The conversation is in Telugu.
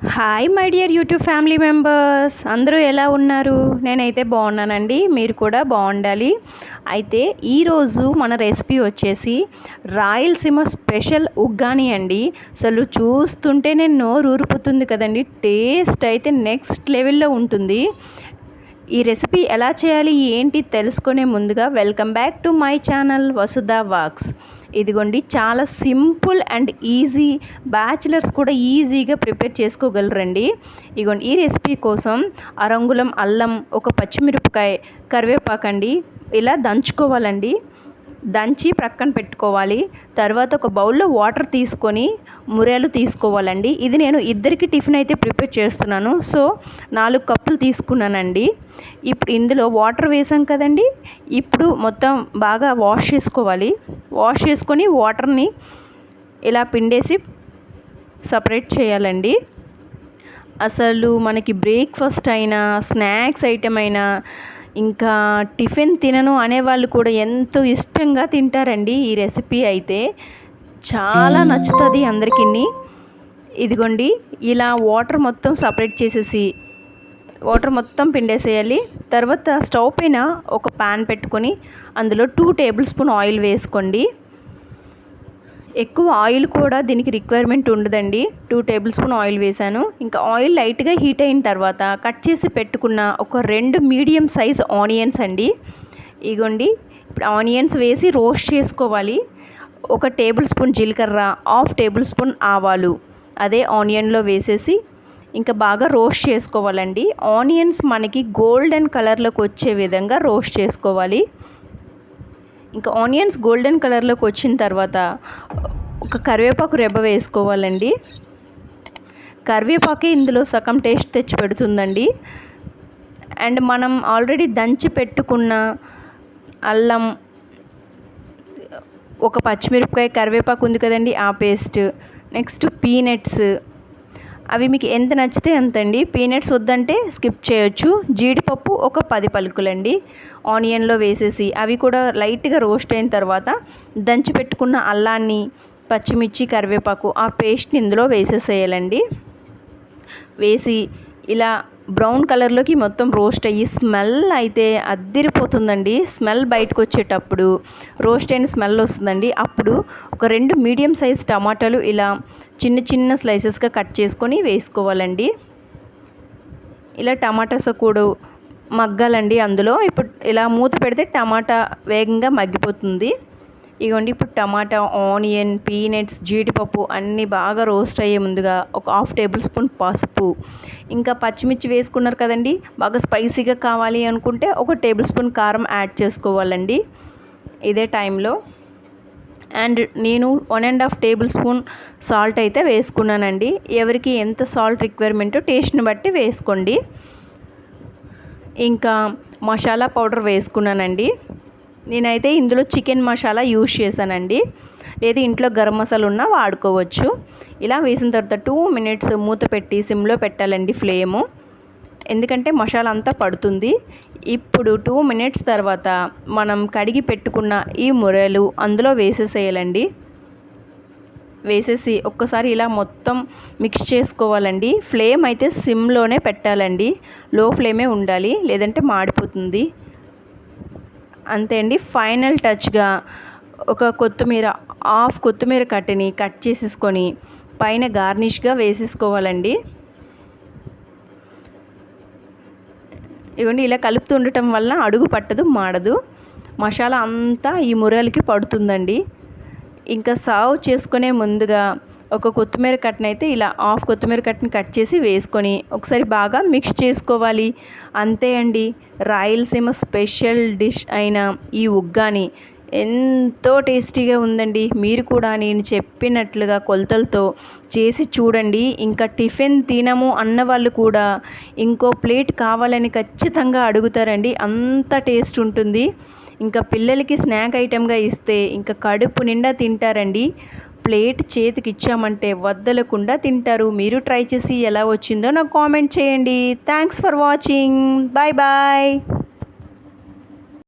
Hi my dear YouTube family members, అందరూ ఎలా ఉన్నారు? నేనైతే బాగున్నానండి, మీరు కూడా బాగుండాలి. అయితే ఈరోజు మన రెసిపీ వచ్చేసి రాయలసీమ స్పెషల్ ఉగ్గాని అండి. అసలు చూస్తుంటేనే నోరు ఊరిపోతుంది కదండి. టేస్ట్ అయితే నెక్స్ట్ లెవెల్లో ఉంటుంది. ఈ రెసిపీ ఎలా చేయాలి ఏంటి తెలుసుకునే ముందుగా welcome back to my channel Vasudha వాక్స్. ఇదిగోండి, చాలా సింపుల్ అండ్ ఈజీ, బ్యాచిలర్స్ కూడా ఈజీగా ప్రిపేర్ చేసుకోగలరండి. ఇదిగోండి, ఈ రెసిపీ కోసం అరంగుళం అల్లం, ఒక పచ్చిమిరపకాయ, కరివేపాకండి ఇలా దంచుకోవాలండి. దంచి ప్రక్కన పెట్టుకోవాలి. తర్వాత ఒక బౌల్లో వాటర్ తీసుకొని మురియాలు తీసుకోవాలండి. ఇది నేను ఇద్దరికి టిఫిన్ అయితే ప్రిపేర్ చేస్తున్నాను. సో 4 కప్పులు తీసుకున్నానండి. ఇప్పుడు ఇందులో వాటర్ వేసాం కదండి, ఇప్పుడు మొత్తం బాగా వాష్ చేసుకోవాలి. వాష్ చేసుకొని వాటర్ని ఇలా పిండేసి సపరేట్ చేయాలండి. అసలు మనకి బ్రేక్ఫాస్ట్ అయినా, స్నాక్స్ ఐటమ్ అయినా, ఇంకా టిఫిన్ తినను అనేవాళ్ళు కూడా ఎంతో ఇష్టంగా తింటారండి. ఈ రెసిపీ అయితే చాలా నచ్చుతుంది అందరికీ. ఇదిగోండి, ఇలా వాటర్ మొత్తం సపరేట్ చేసేసి వాటర్ మొత్తం పిండేసేయాలి. తర్వాత స్టవ్ పైన ఒక ప్యాన్ పెట్టుకొని అందులో 2 టేబుల్ స్పూన్ ఆయిల్ వేసుకోండి. ఎక్కువ ఆయిల్ కూడా దీనికి రిక్వైర్మెంట్ ఉండదండి. 2 టేబుల్ స్పూన్ ఆయిల్ వేసాను. ఇంకా ఆయిల్ లైట్గా హీట్ అయిన తర్వాత కట్ చేసి పెట్టుకున్న ఒక 2 మీడియం సైజ్ ఆనియన్స్ అండి. ఇగోండి, ఇప్పుడు ఆనియన్స్ వేసి రోస్ట్ చేసుకోవాలి. 1 టేబుల్ స్పూన్ జీలకర్ర, 1/2 టేబుల్ స్పూన్ ఆవాలు అదే ఆనియన్లో వేసేసి ఇంకా బాగా రోస్ట్ చేసుకోవాలండి. ఆనియన్స్ మనకి గోల్డెన్ కలర్లోకి వచ్చే విధంగా రోస్ట్ చేసుకోవాలి. ఇంకా ఆనియన్స్ గోల్డెన్ కలర్లోకి వచ్చిన తర్వాత ఒక కరివేపాకు రెబ్బ వేసుకోవాలండి. కరివేపాకే ఇందులో సగం టేస్ట్ తెచ్చి పెడుతుందండి. అండ్ మనం ఆల్రెడీ దంచి పెట్టుకున్న అల్లం, ఒక పచ్చిమిరపకాయ, కరివేపాకు ఉంది కదండి, ఆ పేస్ట్. నెక్స్ట్ పీనట్స్, అవి మీకు ఎంత నచ్చితే అంతండి. పీనట్స్ వద్దంటే స్కిప్ చేయొచ్చు. జీడిపప్పు ఒక 10 పలుకులండి ఆనియన్లో వేసేసి అవి కూడా లైట్గా రోస్ట్ అయిన తర్వాత దంచి పెట్టుకున్న అల్లాన్ని, పచ్చిమిర్చి, కరివేపాకు ఆ పేస్ట్ని ఇందులో వేసేసేయాలండి. వేసి ఇలా బ్రౌన్ కలర్లోకి మొత్తం రోస్ట్ అయ్యి స్మెల్ అయితే అద్దిరిపోతుందండి. స్మెల్ బయటకు వచ్చేటప్పుడు రోస్ట్ అయిన స్మెల్ వస్తుందండి. అప్పుడు ఒక 2 మీడియం సైజ్ టమాటాలు ఇలా చిన్న చిన్న స్లైసెస్గా కట్ చేసుకొని వేసుకోవాలండి. ఇలా టమాటాస్ కూడా మగ్గాలండి అందులో. ఇప్పుడు ఇలా మూత పెడితే టమాటా వేగంగా మగ్గిపోతుంది. ఇదిగోండి, ఇప్పుడు టమాటా, ఆనియన్, పీనట్స్, జీడిపప్పు అన్నీ బాగా రోస్ట్ అయ్యే ముందుగా ఒక 1/2 టేబుల్ స్పూన్ పసుపు, ఇంకా పచ్చిమిర్చి వేసుకున్నారు కదండి, బాగా స్పైసీగా కావాలి అనుకుంటే 1 టేబుల్ స్పూన్ కారం యాడ్ చేసుకోవాలండి ఇదే టైంలో. అండ్ నేను 1.5 టేబుల్ స్పూన్ సాల్ట్ అయితే వేసుకున్నానండి. ఎవరికి ఎంత సాల్ట్ రిక్వైర్మెంటో టేస్ట్ని బట్టి వేసుకోండి. ఇంకా మసాలా పౌడర్ వేసుకున్నానండి. నేనైతే ఇందులో చికెన్ మసాలా యూజ్ చేశానండి, లేదా ఇంట్లో గరం మసాలా ఉన్నా వాడుకోవచ్చు. ఇలా వేసిన తర్వాత 2 మినిట్స్ మూత పెట్టి సిమ్లో పెట్టాలండి ఫ్లేము, ఎందుకంటే మసాలా అంతా పడుతుంది. ఇప్పుడు 2 మినిట్స్ తర్వాత మనం కడిగి పెట్టుకున్న ఈ మురలు అందులో వేసేసేయాలండి. వేసేసి ఒక్కసారి ఇలా మొత్తం మిక్స్ చేసుకోవాలండి. ఫ్లేమ్ అయితే సిమ్లోనే పెట్టాలండి, లో ఫ్లేమే ఉండాలి, లేదంటే మాడిపోతుంది. అంతే అండి. ఫైనల్ టచ్గా ఒక కొత్తిమీర, 1/2 కొత్తిమీర కట్టని కట్ చేసేసుకొని పైన గార్నిష్గా వేసేసుకోవాలండి. ఇదిగోండి, ఇలా కలుపుతూ ఉండటం వల్ల అడుగు పట్టదు, మాడదు. మసాలా అంతా ఈ మురలకి పడుతుందండి. ఇంకా సర్వ్ చేసుకునే ముందుగా ఒక కొత్తిమీర కట్టని అయితే ఇలా 1/2 కొత్తిమీర కట్టని కట్ చేసి వేసుకొని ఒకసారి బాగా మిక్స్ చేసుకోవాలి. అంతే అండి, రాయలసీమ స్పెషల్ డిష్ అయిన ఈ ఉగ్గాని ఎంతో టేస్టీగా ఉందండి. మీరు కూడా నేను చెప్పినట్లుగా కొలతలతో చేసి చూడండి. ఇంకా టిఫిన్ తినము అన్న వాళ్ళు కూడా ఇంకో ప్లేట్ కావాలని ఖచ్చితంగా అడుగుతారండి, అంత టేస్ట్ ఉంటుంది. ఇంకా పిల్లలకి స్నాక్ ఐటెంగా ఇస్తే ఇంకా కడుపు నిండా తింటారండి. ప్లేట్ చేతికి ఇచ్చామంటే వదలకుండా తింటారు. మీరు ట్రై చేసి ఎలా వచ్చిందో నాకు కామెంట్ చేయండి. Thanks for watching. Bye bye.